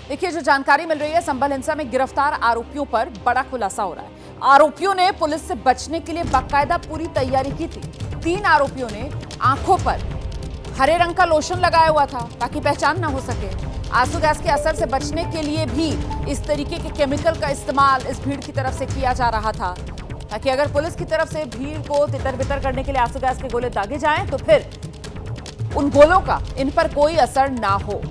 देखिए, जो जानकारी मिल रही है, संभल हिंसा में गिरफ्तार आरोपियों पर बड़ा खुलासा हो रहा है। आरोपियों ने पुलिस से बचने के लिए बाकायदा पूरी तैयारी की थी। 3 आरोपियों ने आंखों पर हरे रंग का लोशन लगाया हुआ था ताकि पहचान ना हो सके। आंसू गैस के असर से बचने के लिए भी इस तरीके के केमिकल का इस्तेमाल इस भीड़ की तरफ से किया जा रहा था, ताकि अगर पुलिस की तरफ से भीड़ को तितर बितर करने के लिए आंसू गैस के गोले दागे जाएं तो फिर उन गोलों का इन पर कोई असर ना हो।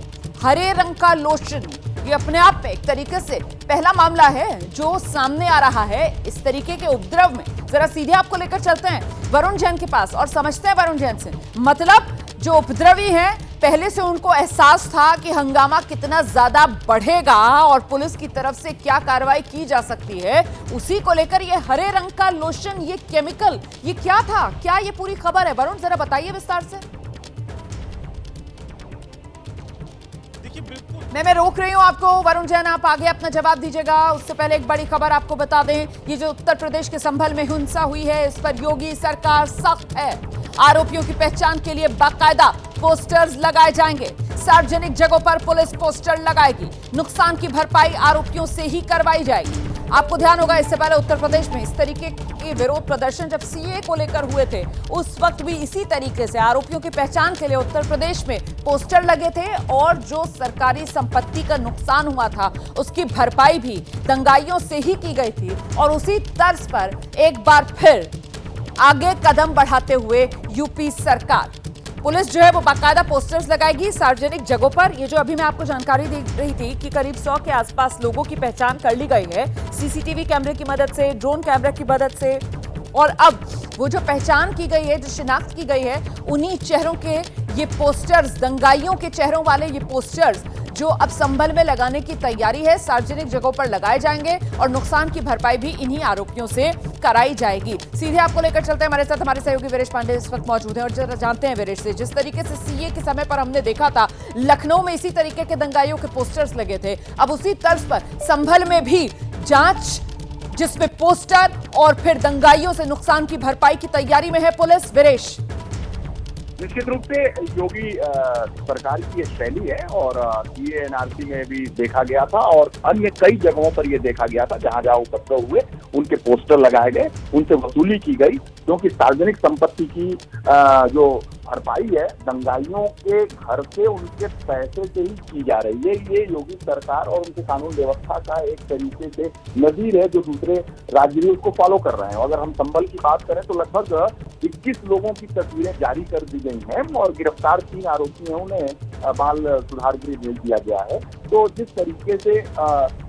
हरे रंग का लोशन ये अपने आप में एक तरीके से पहला मामला है जो सामने आ रहा है इस तरीके के उपद्रव में। जरा सीधे आपको लेकर चलते हैं वरुण जैन के पास और समझते हैं वरुण जैन से। मतलब जो उपद्रवी हैं, पहले से उनको एहसास था कि हंगामा कितना ज्यादा बढ़ेगा और पुलिस की तरफ से क्या कार्रवाई की जा सकती है, उसी को लेकर ये हरे रंग का लोशन, ये केमिकल, ये क्या था, क्या ये पूरी खबर है? वरुण जरा बताइए विस्तार से। मैं रोक रही हूं आपको। वरुण जैन, आप आगे अपना जवाब दीजिएगा। उससे पहले एक बड़ी खबर आपको बता दें, ये जो उत्तर प्रदेश के संभल में हिंसा हुई है, इस पर योगी सरकार सख्त है। आरोपियों की पहचान के लिए बाकायदा पोस्टर्स लगाए जाएंगे। सार्वजनिक जगहों पर पुलिस पोस्टर लगाएगी। नुकसान की भरपाई आरोपियों से ही करवाई जाएगी। आपको ध्यान होगा, इससे पहले उत्तर प्रदेश में इस तरीके के विरोध प्रदर्शन जब सीए को लेकर हुए थे, उस वक्त भी इसी तरीके से आरोपियों की पहचान के लिए उत्तर प्रदेश में पोस्टर लगे थे और जो सरकारी संपत्ति का नुकसान हुआ था उसकी भरपाई भी दंगाइयों से ही की गई थी। और उसी तर्ज पर एक बार फिर आगे कदम बढ़ाते हुए यूपी सरकार, पुलिस जो है वो बाकायदा पोस्टर्स लगाएगी सार्वजनिक जगहों पर। ये जो अभी मैं आपको जानकारी दे रही थी कि करीब 100 के आसपास लोगों की पहचान कर ली गई है सीसीटीवी कैमरे की मदद से, ड्रोन कैमरे की मदद से। और अब वो जो पहचान की गई है, जो शिनाख्त की गई है, उन्हीं चेहरों के ये पोस्टर्स, दंगाइयों के चेहरों वाले ये पोस्टर्स जो अब संभल में लगाने की तैयारी है, सार्वजनिक जगहों पर लगाए जाएंगे और नुकसान की भरपाई भी इन्हीं आरोपियों से कराई जाएगी। सीधे आपको लेकर चलते हैं, हमारे साथ हमारे सहयोगी वीरेश पांडे इस वक्त मौजूद हैं और जरा जानते हैं वीरेश से, जिस तरीके से सीए के समय पर हमने देखा था लखनऊ में इसी तरीके के दंगाइयों के पोस्टर्स लगे थे, अब उसी तर्ज पर संभल में भी जांच, जिसमें पोस्टर और फिर दंगाइयों से नुकसान की भरपाई की तैयारी में है पुलिस। वीरेश, निश्चित रूप से योगी सरकार की ये शैली है और ये एनआरसी में भी देखा गया था और अन्य कई जगहों पर ये देखा गया था। जहां जहां उपद्रव हुए उनके पोस्टर लगाए गए, उनसे वसूली की गई, क्योंकि सार्वजनिक संपत्ति की जो भरपाई है दंगाइयों के घर से, उनके पैसे से ही की जा रही है। ये योगी सरकार और उनके कानून व्यवस्था का एक तरीके से नजीर है जो दूसरे राज्य भी उसको फॉलो कर रहे हैं। अगर हम संभल की बात करें तो लगभग 21 लोगों की तस्वीरें जारी कर दी गई हैं और गिरफ्तार 3 आरोपी हैं, उन्हें बाल सुधार गृह भेज दिया गया है। तो जिस तरीके से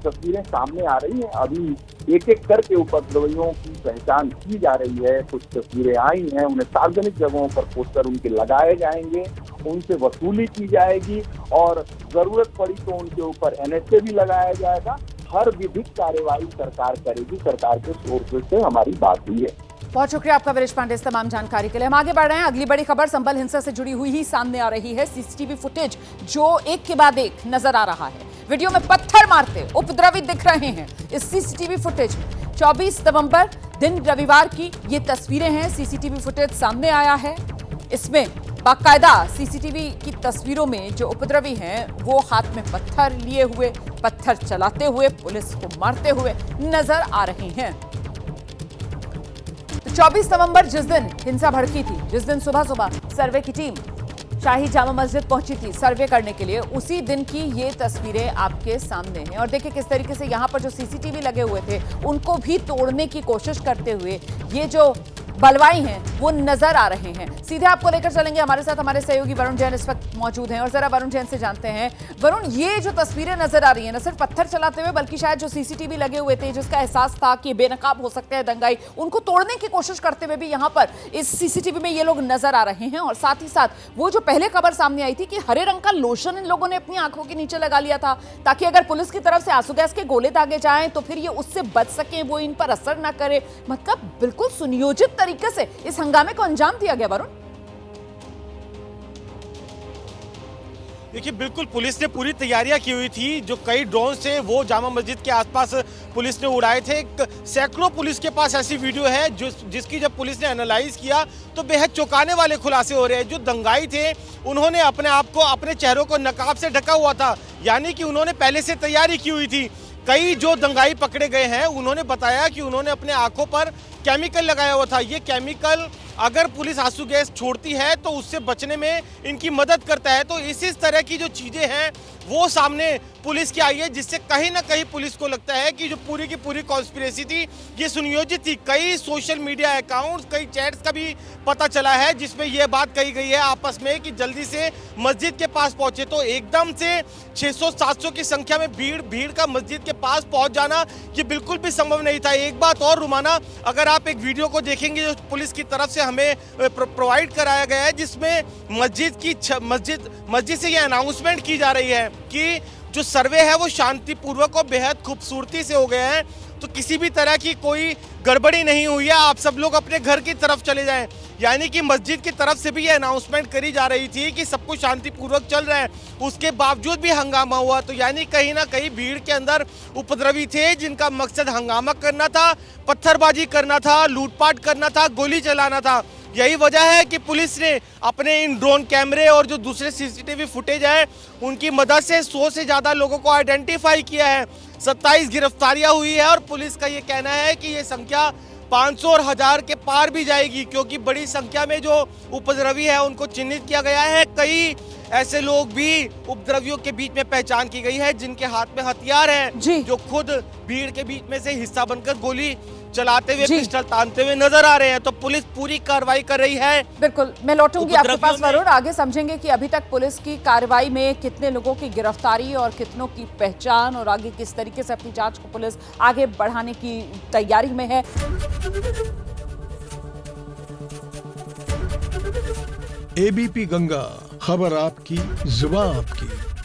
तस्वीरें सामने आ रही हैं, अभी एक एक करके उपद्रवियों की पहचान की जा रही है। कुछ तस्वीरें आई हैं, उन्हें सार्वजनिक जगहों पर पोस्टर उनके लगाए जाएंगे, उनसे वसूली की जाएगी और जरूरत पड़ी तो उनके ऊपर एनएचए भी लगाया जाएगा। हर विधिक कार्यवाही सरकार करेगी, सरकार के सोर्सेज से हमारी बात हुई है। बहुत शुक्रिया आपका वीरेश पांडे इस तमाम जानकारी के लिए। हम आगे बढ़ रहे हैं, अगली बड़ी खबर संभल हिंसा से जुड़ी हुई ही सामने आ रही है। सीसीटीवी फुटेज जो एक के बाद एक नजर आ रहा है, वीडियो में पत्थर मारते उपद्रवी दिख रहे हैं इस सीसीटीवी फुटेज में। 24 नवंबर दिन रविवार की ये तस्वीरें हैं, सीसीटीवी फुटेज सामने आया है। इसमें बाकायदा सीसीटीवी की तस्वीरों में जो उपद्रवी हैं वो हाथ में पत्थर लिए हुए, पत्थर चलाते हुए, पुलिस को मारते हुए नजर आ रहे हैं। 24 नवंबर जिस दिन हिंसा भड़की थी, जिस दिन सुबह सुबह सर्वे की टीम शाही जामा मस्जिद पहुंची थी सर्वे करने के लिए, उसी दिन की ये तस्वीरें आपके सामने हैं। और देखिए किस तरीके से यहाँ पर जो सीसीटीवी लगे हुए थे उनको भी तोड़ने की कोशिश करते हुए ये जो बलवाई हैं वो नजर आ रहे हैं। सीधे आपको लेकर चलेंगे, हमारे साथ हमारे सहयोगी वरुण जैन इस वक्त मौजूद हैं और जरा वरुण जैन से जानते हैं। वरुण, ये जो तस्वीरें नजर आ रही हैं, न सिर्फ पत्थर चलाते हुए बल्कि शायद जो सीसीटीवी लगे हुए थे, जिसका एहसास था कि बेनकाब हो सकते हैं दंगाई, उनको तोड़ने की कोशिश करते हुए भी यहाँ पर इस सीसीटीवी में ये लोग नजर आ रहे हैं। और साथ ही साथ वो जो पहले खबर सामने आई थी कि हरे रंग का लोशन इन लोगों ने अपनी आंखों के नीचे लगा लिया था ताकि अगर पुलिस की तरफ से आंसू गैस के गोले दागे जाएं तो फिर ये उससे बच सकें, वो इन पर असर ना करे। मतलब बिल्कुल सुनियोजित तरीके से इस हंगामे को अंजाम दिया गया। वरुण, देखिए, बिल्कुल पुलिस ने पूरी तैयारियां की हुई थी। जो कई ड्रोन थे वो जामा मस्जिद के आसपास पुलिस ने उड़ाए थे। सैकड़ों पुलिस के पास ऐसी वीडियो है जिसकी जब पुलिस ने एनालाइज किया तो बेहद चौंकाने वाले खुलासे हो रहे हैं। जो दंगाई थे उन्होंने अपने आप को, अपने चेहरों को नकाब से ढका हुआ था, यानी कि उन्होंने पहले से तैयारी की हुई थी। कई जो दंगाई पकड़े गए हैं उन्होंने बताया कि उन्होंने अपने आंखों पर केमिकल लगाया हुआ था। ये केमिकल अगर पुलिस आंसू गैस छोड़ती है तो उससे बचने में इनकी मदद करता है। तो इस तरह की जो चीज़ें हैं वो सामने पुलिस की आई है, जिससे कहीं ना कहीं पुलिस को लगता है कि जो पूरी की पूरी कॉन्स्पिरेसी थी ये सुनियोजित थी। कई सोशल मीडिया अकाउंट्स, कई चैट्स का भी पता चला है जिसमें यह बात कही गई है आपस में कि जल्दी से मस्जिद के पास पहुंचे। तो एकदम से 600-700 की संख्या में भीड़ का मस्जिद के पास पहुंच जाना ये बिल्कुल भी संभव नहीं था। एक बात और रुमाना, अगर आप एक वीडियो को देखेंगे जो पुलिस की तरफ से हमें प्रोवाइड कराया गया है, जिसमें मस्जिद से ये अनाउंसमेंट की जा रही है कि जो सर्वे है वो शांतिपूर्वक और बेहद खूबसूरती से हो गया है। तो किसी भी तरह की कोई गड़बड़ी नहीं हुई है, आप सब लोग अपने घर की तरफ चले जाएं। यानी कि मस्जिद की तरफ से भी ये अनाउंसमेंट करी जा रही थी कि सब कुछ शांतिपूर्वक चल रहा है, उसके बावजूद भी हंगामा हुआ। तो यानी कहीं ना कहीं भीड़ के अंदर उपद्रवी थे जिनका मकसद हंगामा करना था, पत्थरबाजी करना था, लूटपाट करना था, गोली चलाना था। यही वजह है कि पुलिस ने अपने इन ड्रोन कैमरे और जो दूसरे सीसीटीवी फुटेज है उनकी मदद से 100 से ज़्यादा लोगों को आइडेंटिफाई किया है। 27 गिरफ्तारियां हुई है और पुलिस का ये कहना है कि ये संख्या 500 और 1000 के पार भी जाएगी, क्योंकि बड़ी संख्या में जो उपद्रवी है उनको चिन्हित किया गया है। कई ऐसे लोग भी उपद्रवियों के बीच में पहचान की गई है जिनके हाथ में हथियार हैं, जो खुद भीड़ के बीच में से हिस्सा बनकर गोली चलाते हुए, पिस्टल तानते हुए नजर आ रहे हैं। तो पुलिस पूरी कार्रवाई कर रही है। बिल्कुल, मैं लौटूंगी आपके पास वरुण। आगे समझेंगे कि अभी तक पुलिस की कार्रवाई में कितने लोगों की गिरफ्तारी और कितनों की पहचान, और आगे किस तरीके से अपनी जांच को पुलिस आगे बढ़ाने की तैयारी में है। एबीपी गंगा, खबर आपकी, जुबान आपकी।